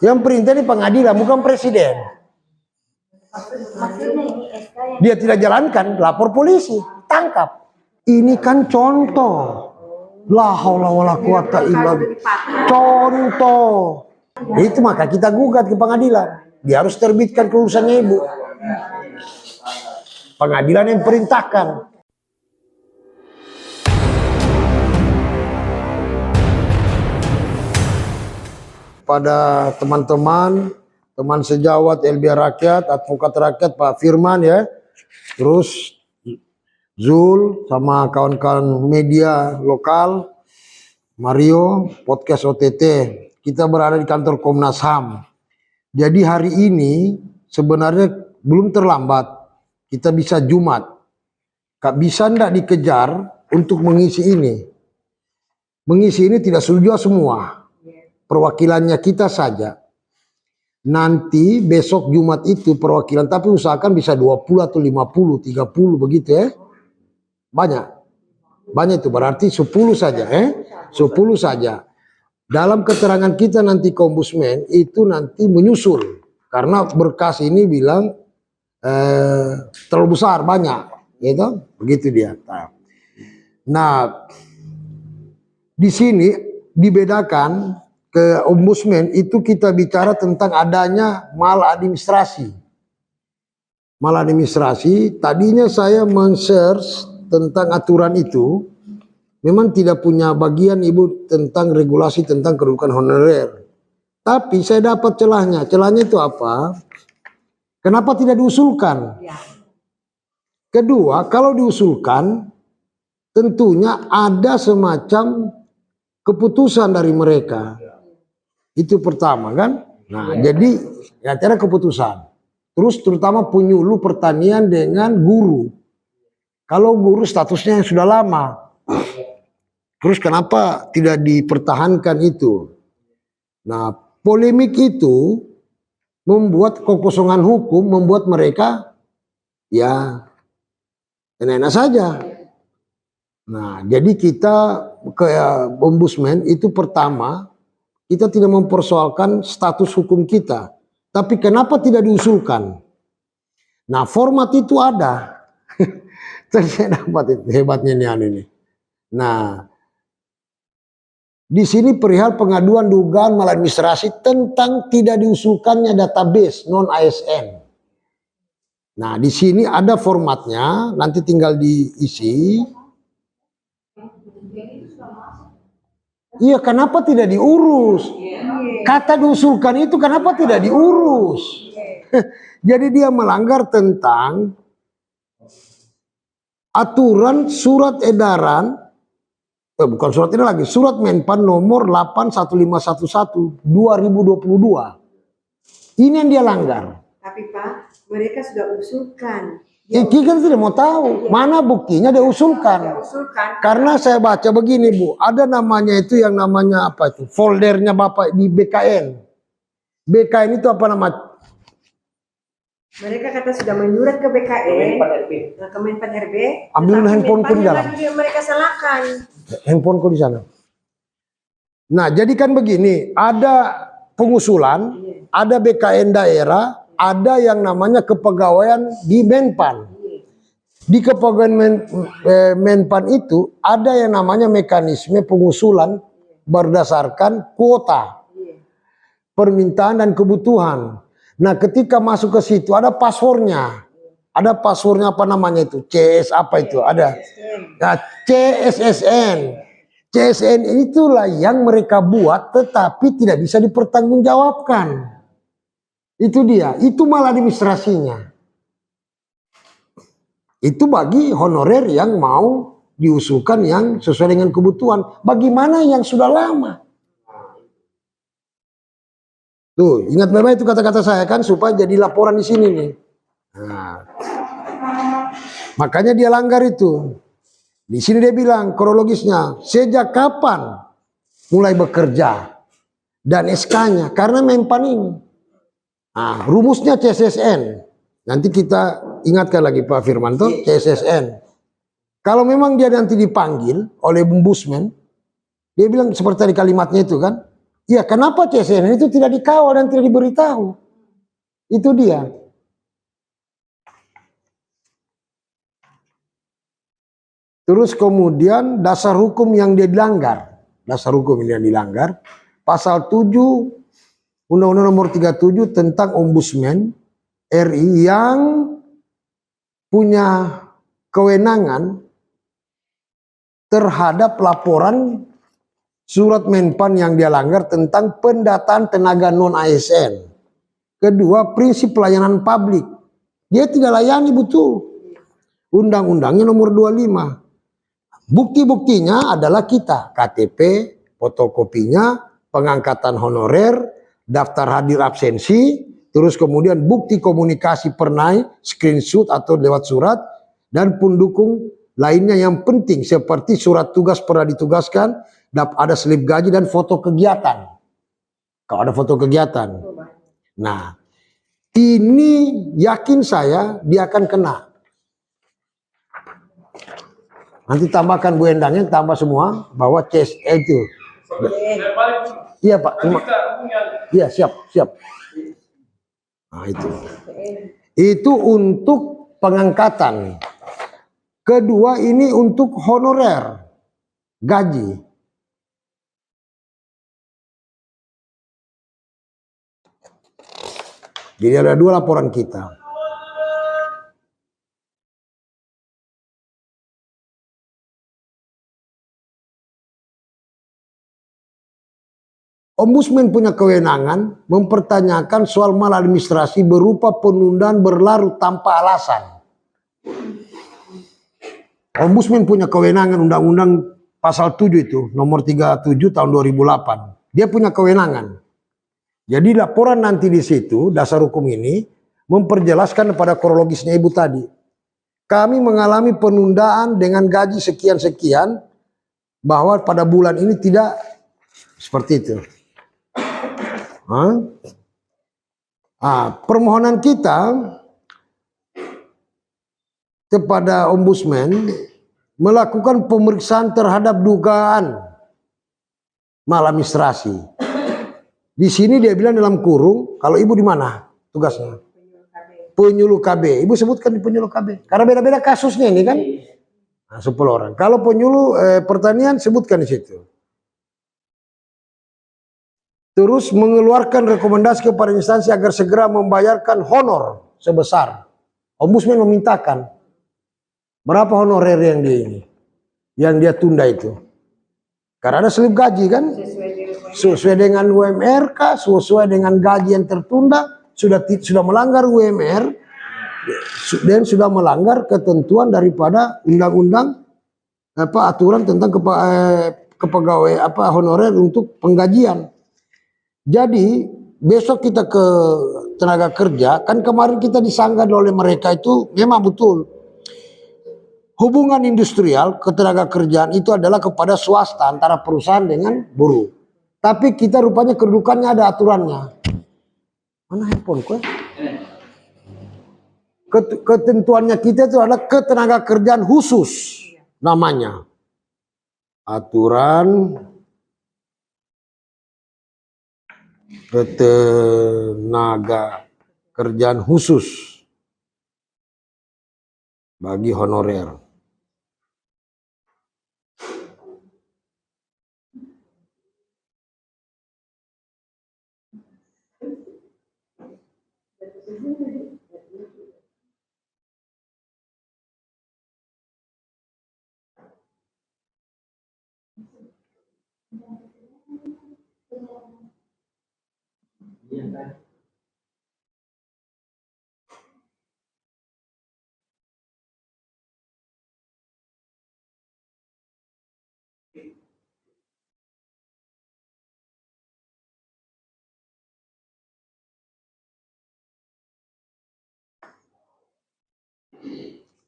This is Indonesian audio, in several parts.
Yang perintah di pengadilan, bukan presiden. Dia tidak jalankan, lapor polisi, tangkap. Ini kan contoh. La haula wala quwata illa billah. Contoh. Itu maka kita gugat ke pengadilan. Dia harus terbitkan kelulusannya ibu. Pengadilan yang perintahkan. Pada teman-teman, teman sejawat LBH Rakyat, advokat rakyat Pak Firman ya, terus Zul sama kawan-kawan media lokal, Mario, podcast OTT, kita berada di kantor Komnas HAM. Jadi hari ini sebenarnya belum terlambat, kita bisa Jumat. Kak bisa ndak dikejar untuk mengisi ini? Mengisi ini tidak sudah semua. Perwakilannya kita saja. Nanti besok Jumat itu perwakilan, tapi usahakan bisa 20 atau 50, 30 begitu ya. Banyak. Banyak itu berarti 10 saja 10 saja. Dalam keterangan kita nanti ke Ombudsman itu nanti menyusul. Karena berkas ini bilang terlalu besar, banyak. Gitu? Begitu dia. Nah, di sini dibedakan. Ke Ombudsman itu kita bicara tentang adanya maladministrasi. Maladministrasi, tadinya saya men-search tentang aturan itu, memang tidak punya bagian ibu tentang regulasi tentang kedudukan honorer. Tapi saya dapat celahnya. Celahnya itu apa? Kenapa tidak diusulkan? Kedua, kalau diusulkan, tentunya ada semacam keputusan dari mereka. Itu pertama kan. Nah jadi ya cara keputusan. Terus terutama penyuluh pertanian dengan guru. Kalau guru statusnya yang sudah lama. Terus kenapa tidak dipertahankan itu? Nah polemik itu membuat kekosongan hukum, membuat mereka ya enak-enak saja. Nah jadi kita ke Ombudsman itu pertama, kita tidak mempersoalkan status hukum kita. Tapi kenapa tidak diusulkan? Nah format itu ada. Saya dapat itu, hebatnya ini. Nah di sini perihal pengaduan dugaan maladministrasi tentang tidak diusulkannya database non ASN. Nah di sini ada formatnya, nanti tinggal diisi. Iya, kenapa tidak diurus? Kata diusulkan itu kenapa tidak diurus? Jadi dia melanggar tentang aturan surat edaran, bukan surat edaran lagi, surat Menpan nomor 81511 2022. Ini yang dia langgar. Tapi Pak, mereka sudah usulkan. Kita tidak mau tahu mana buktinya dia usulkan. Karena saya baca begini Bu, ada namanya itu yang namanya apa itu, foldernya Bapak di BKN. BKN itu apa nama? Mereka kata sudah menyurat ke BKN, ke Kemenpan RB. Ambil handphoneku di dalam. Mereka salahkan. Handphoneku di sana. Nah jadi kan begini, ada pengusulan, ada BKN daerah, ada yang namanya kepegawaian di Menpan. Di kepegawaian Menpan itu ada yang namanya mekanisme pengusulan berdasarkan kuota, permintaan dan kebutuhan. Nah ketika masuk ke situ ada passwordnya. Ada passwordnya apa namanya itu? CS apa itu? Ada. Nah CSSN. CSN itulah yang mereka buat tetapi tidak bisa dipertanggungjawabkan. Itu dia, itu maladministrasinya. Itu bagi honorer yang mau diusulkan yang sesuai dengan kebutuhan. Bagaimana yang sudah lama? Tuh, ingat baik itu kata-kata saya kan supaya jadi laporan di sini nih. Nah, makanya dia langgar itu. Di sini dia bilang kronologisnya, sejak kapan mulai bekerja dan SK-nya karena Menpan ini. Nah, rumusnya CSSN. Nanti kita ingatkan lagi Pak Firmanto, CSSN. Kalau memang dia nanti dipanggil oleh Ombudsman, dia bilang seperti tadi kalimatnya itu kan, Ya, kenapa CSNN itu tidak dikawal dan tidak diberitahu? Itu dia. Terus kemudian dasar hukum yang dia dilanggar. Dasar hukum yang dilanggar. Pasal 7 Undang-Undang nomor 37 tentang Ombudsman RI yang punya kewenangan terhadap laporan surat Menpan yang dia langgar tentang pendataan tenaga non-ASN. Kedua, prinsip pelayanan publik. Dia tidak layani betul. Undang-undangnya nomor 25. Bukti-buktinya adalah kita, KTP, fotokopinya, pengangkatan honorer, daftar hadir absensi, terus kemudian bukti komunikasi pernah, screenshot atau lewat surat, dan pendukung lainnya yang penting seperti surat tugas pernah ditugaskan, ada slip gaji dan foto kegiatan. Kalau ada foto kegiatan. Nah, ini yakin saya dia akan kena. Nanti tambahkan Bu Endangnya, tambah semua bahwa CSE itu. Iya Pak. Iya siap. Nah itu. Itu untuk pengangkatan. Kedua ini untuk honorer, gaji. Jadi ada dua laporan kita. Ombudsman punya kewenangan mempertanyakan soal maladministrasi berupa penundaan berlarut tanpa alasan. Ombudsman punya kewenangan undang-undang pasal 7 itu, nomor 37 tahun 2008. Dia punya kewenangan. Jadi laporan nanti di situ, dasar hukum ini, memperjelaskan pada kronologisnya Ibu tadi. Kami mengalami penundaan dengan gaji sekian-sekian, bahwa pada bulan ini tidak seperti itu. Permohonan kita kepada Ombudsman melakukan pemeriksaan terhadap dugaan maladministrasi. Di sini dia bilang dalam kurung, kalau Ibu di mana tugasnya? Penyuluh KB. Ibu sebutkan di penyuluh KB. Karena beda-beda kasusnya ini kan. Nah, 10 orang. Kalau penyuluh pertanian sebutkan di situ. Terus mengeluarkan rekomendasi kepada instansi agar segera membayarkan honor sebesar. Ombudsman memintakan berapa honorer yang dia tunda itu. Karena ada slip gaji kan, sesuai dengan UMR kah, sesuai dengan gaji yang tertunda, sudah melanggar UMR dan sudah melanggar ketentuan daripada undang-undang aturan tentang kepegawai honorer untuk penggajian. Jadi besok kita ke tenaga kerja, kan kemarin kita disanggah oleh mereka itu memang betul. Hubungan industrial ketenaga kerjaan itu adalah kepada swasta antara perusahaan dengan buruh. Tapi kita rupanya kedudukannya ada aturannya. Mana handphone gue? Ketentuannya kita itu adalah ketenaga kerjaan khusus namanya. Aturan ketenaga kerjaan khusus bagi honorer.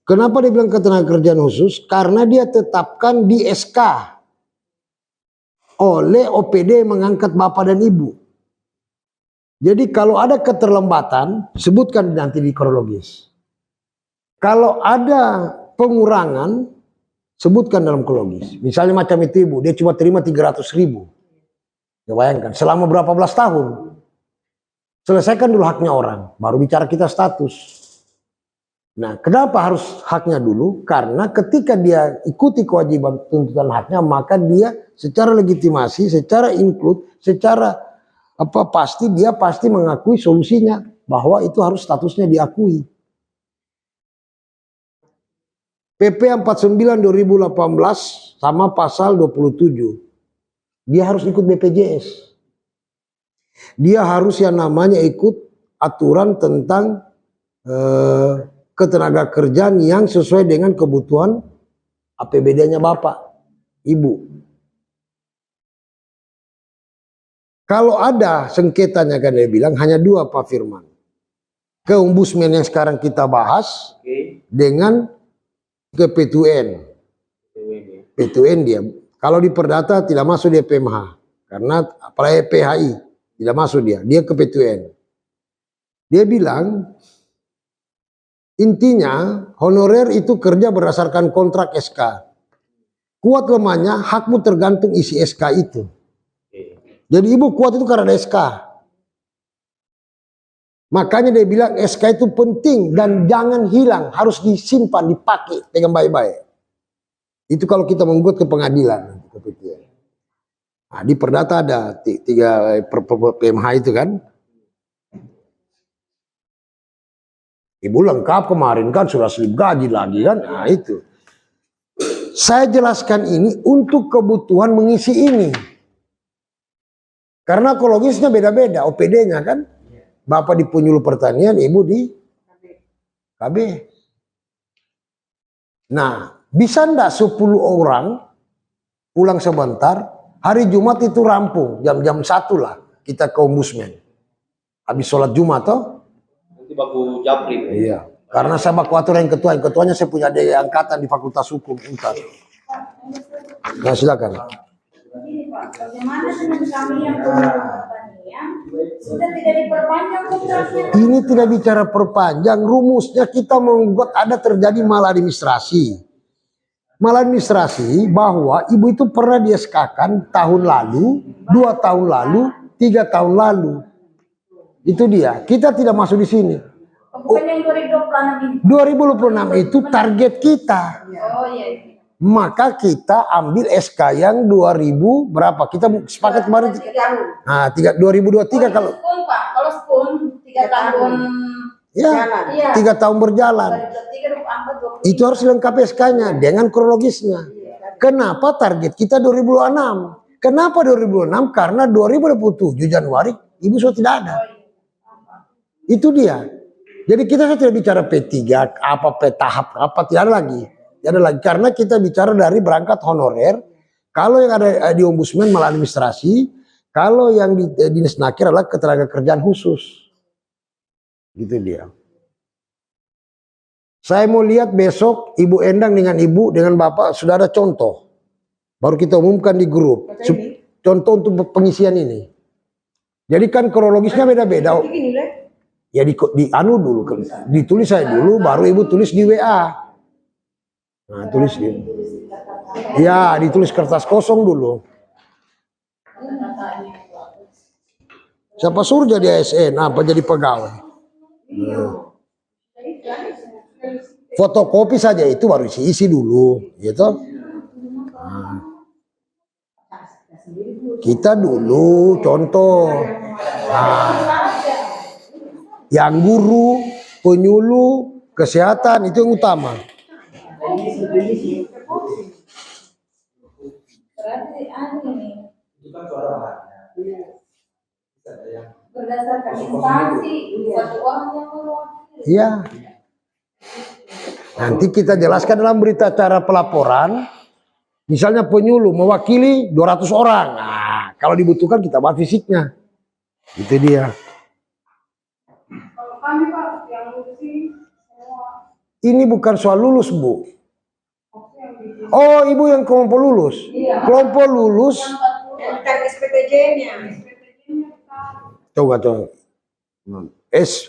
Kenapa dia bilang ketenaga kerjaan khusus? Karena dia tetapkan di SK oleh OPD mengangkat bapak dan ibu. Jadi kalau ada keterlambatan, sebutkan nanti di kronologis. Kalau ada pengurangan, sebutkan dalam kronologis. Misalnya macam itu ibu, dia cuma terima 300.000. Ya bayangkan, selama berapa belas tahun. Selesaikan dulu haknya orang, baru bicara kita status. Nah, kenapa harus haknya dulu? Karena ketika dia ikuti kewajiban tuntutan haknya, maka dia secara legitimasi, secara include, secara pasti dia pasti mengakui solusinya bahwa itu harus statusnya diakui. PP 49 2018 sama pasal 27. Dia harus ikut BPJS. Dia harus yang namanya ikut aturan tentang ketenaga kerjaan yang sesuai dengan kebutuhan APBD-nya Bapak, Ibu. Kalau ada sengketanya kan dia bilang hanya dua Pak Firman. Ke Ombudsman yang sekarang kita bahas dengan ke P2N. P2N dia. Kalau di Perdata tidak masuk dia PMH. Karena apalagi PHI tidak masuk dia. Dia ke P2N. Dia bilang intinya honorer itu kerja berdasarkan kontrak SK. Kuat lemahnya hakmu tergantung isi SK itu. Jadi ibu kuat itu karena ada SK. Makanya dia bilang SK itu penting dan jangan hilang, harus disimpan, dipakai, pegang baik-baik. Itu kalau kita menggugat ke pengadilan. Nah, di Perdata ada 3 PMH itu kan. Ibu lengkap kemarin kan sudah slip gaji lagi kan. Nah itu. Saya jelaskan ini untuk kebutuhan mengisi ini. Karena ekologisnya beda-beda OPD-nya kan. Bapak di Penyuluh Pertanian, ibu di KB. Nah, bisa enggak 10 orang pulang sebentar, hari Jumat itu rampung, jam-jam 1 lah kita ke Ombudsman. Habis sholat Jumat toh? Nanti baku japri. Iya, karena saya baku atur yang ketuanya saya punya adik angkatan di Fakultas Hukum Untar. Nah silakan. Begini Pak, bagaimana dengan kami yang pertanian sudah tidak diperpanjang kontraknya? Ini tidak bicara perpanjang, rumusnya kita membuat ada terjadi maladministrasi. Maladministrasi bahwa ibu itu pernah dieskakan tahun lalu, 2 tahun lalu, 3 tahun lalu. Itu dia, kita tidak masuk di sini. Bukan yang 2026 ini? 2026 itu target kita. Oh iya. Maka kita ambil SK yang 2000 berapa? Kita sepakat kemarin. Nah, 2023 kalau. Spoon Pak, kalau spoon 3 tahun. Ya, 3 tahun berjalan. Itu harus lengkap SK-nya dengan kronologisnya. Kenapa target kita 2026? Kenapa 2026? Karena 2027 Januari ibu sudah tidak ada. Itu dia. Jadi kita tidak bicara P3 apa P tahap apa tidak ada lagi. Tidak ada lagi karena kita bicara dari berangkat honorer. Kalau yang ada di Ombudsman maladministrasi, kalau yang di Dinas Nakir adalah ketenaga kerjaan khusus. Gitu dia. Saya mau lihat besok Ibu Endang dengan Ibu dengan Bapak sudah ada contoh. Baru kita umumkan di grup. Contoh untuk pengisian ini. Jadi kan kronologisnya beda-beda. Ya di anu dulu, ditulis saya dulu, baru Ibu tulis di WA. Nah, tulis di. Ya, ditulis kertas kosong dulu. Siapa suruh jadi ASN? Apa jadi pegawai? Nah. Fotokopi saja itu baru isi dulu, gitu. Nah. Kita dulu contoh. Nah. Yang guru, penyuluh, kesehatan itu yang utama. Berarti ini berdasarkan instansi satu orang yang mewakili. Iya. Nanti kita jelaskan dalam berita acara pelaporan. Misalnya penyuluh mewakili 200 orang. Nah, kalau dibutuhkan kita bahas fisiknya. Itu dia. Kalau kami Pak yang ngurusi semua. Ini bukan soal lulus, Bu. Oh, Ibu yang kelompok lulus. Iya. Kelompok lulus. Cari SPTJ-nya. Coba.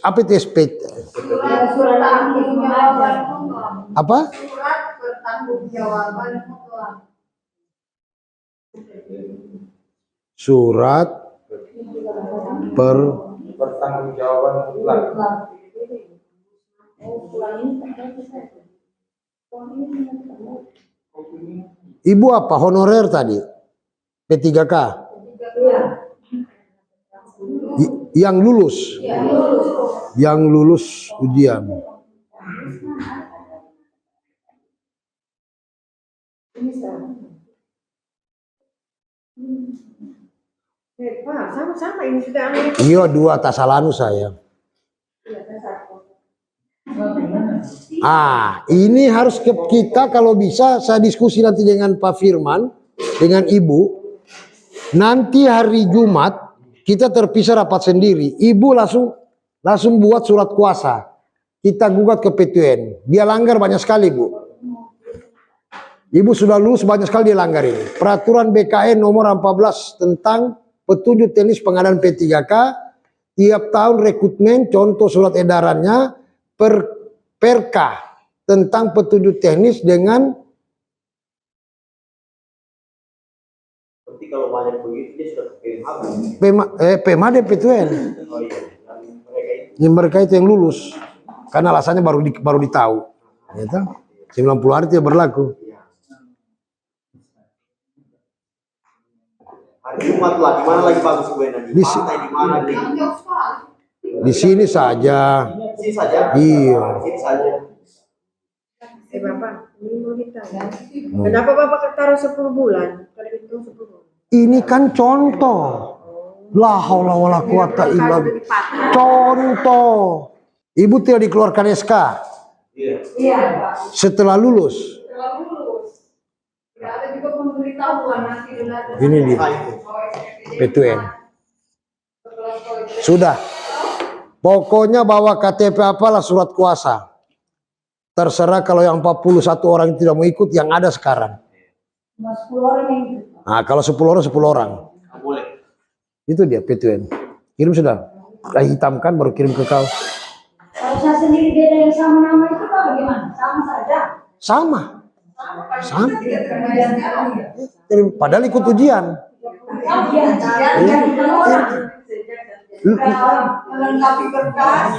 Apa itu SP? Surat tanggung-jawaban mutlak. Apa? Surat bertanggung-jawaban mutlak. surat Pertanggungjawaban ulang. Ibu apa honorer tadi? P3K. Yang lulus. Yang lulus ujian. Pak, sama-sama ini sudah aneh. Iya, dua tasalanu saya. Ini harus kita kalau bisa saya diskusi nanti dengan Pak Firman, dengan Ibu. Nanti hari Jumat kita terpisah rapat sendiri. Ibu langsung buat surat kuasa. Kita gugat ke PTN. Dia langgar banyak sekali, Bu. Ibu sudah lulus banyak sekali dia langgar ini. Peraturan BKN nomor 14 tentang petunjuk teknis pengadaan P3K. Tiap tahun rekrutmen, contoh surat edarannya, perka tentang petunjuk teknis dengan Berarti kalau banyak begitu dia sudah kirim habis. PMA dan PTN. Oh iya. Mereka itu Yang mereka itu yang lulus. Karena alasannya baru ditahu. Gitu. 90 hari tidak berlaku. hari Jumat lah. Di mana lagi bagus gue nanti? Di Pantai di mana nih? Di sini saja. Di sini saja. Iya. Di sini saja. Bapak, ini mau ditanya. Kenapa Bapak taruh 10 bulan? Kalau itu 10 bulan. Ini kan contoh. La haula wala quwata illa billah. Contoh. Ibu tidak dikeluarkan SK Iya, Pak. setelah lulus. Setelah lulus. Tidak ada juga pemberitahuan nanti dengan Ini dia. PTN. Sudah. Pokoknya bawa KTP apalah surat kuasa. Terserah kalau yang 41 orang tidak mau ikut, yang ada sekarang. 10 orang yang ikut. Nah, kalau 10 orang, 10 orang. Nggak boleh. Itu dia PTN. Kirim sudah. Hitamkan baru kirim ke kau. Kalau saya sendiri beda yang sama nama itu Pak bagaimana? Sama saja. Sama. Sama. Sama. Padahal ikut ujian. Melengkapi berkas.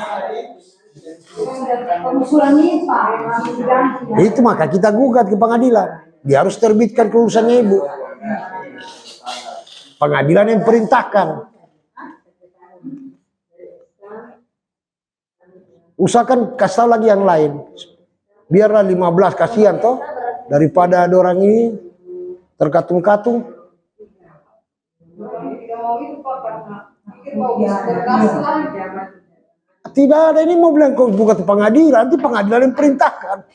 Pengusulan ini Pak masih diganti. Itu maka kita gugat ke pengadilan. Dia harus terbitkan kelulusannya Ibu. Pengadilan yang perintahkan. Usahakan kasih tahu lagi yang lain. Biarlah 15, kasihan toh. Daripada ada orang ini terkatung-katung. Tidak ada, ini mau bilang kau buka ke pengadilan, nanti pengadilan yang perintahkan.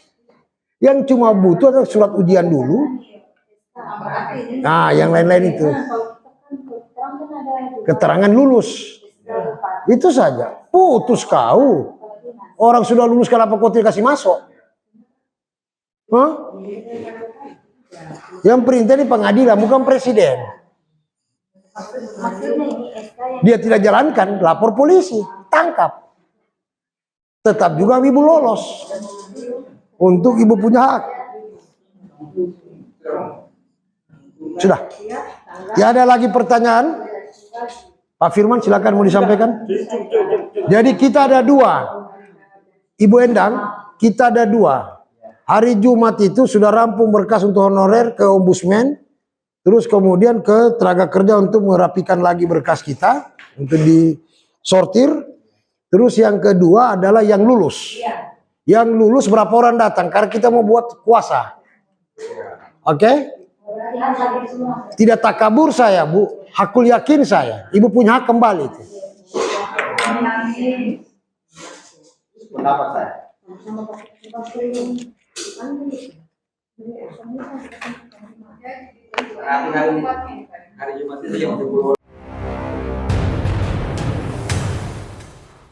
Yang cuma butuh adalah surat ujian dulu. Nah, yang lain-lain itu. Keterangan lulus. Itu saja. Putus kau. Orang sudah lulus kenapa kau tidak kasih masuk? Hah? Yang perintah di pengadilan bukan presiden. Dia tidak jalankan, lapor polisi, tangkap. Tetap juga ibu lolos. Untuk ibu punya hak. Sudah. Tiada lagi pertanyaan? Pak Firman silakan mau disampaikan. Jadi kita ada dua. Ibu Endang, kita ada dua. Hari Jumat itu sudah rampung berkas untuk honorer ke Ombudsman. Terus kemudian ke tenaga kerja untuk merapikan lagi berkas kita. Untuk disortir. Terus yang kedua adalah yang lulus. Yang lulus berapa orang datang? Karena kita mau buat kuasa. Oke? Tidak takabur saya, Bu. Hakul yakin saya. Ibu punya hak kembali itu. Pendapat saya. Hari Jumat itu yang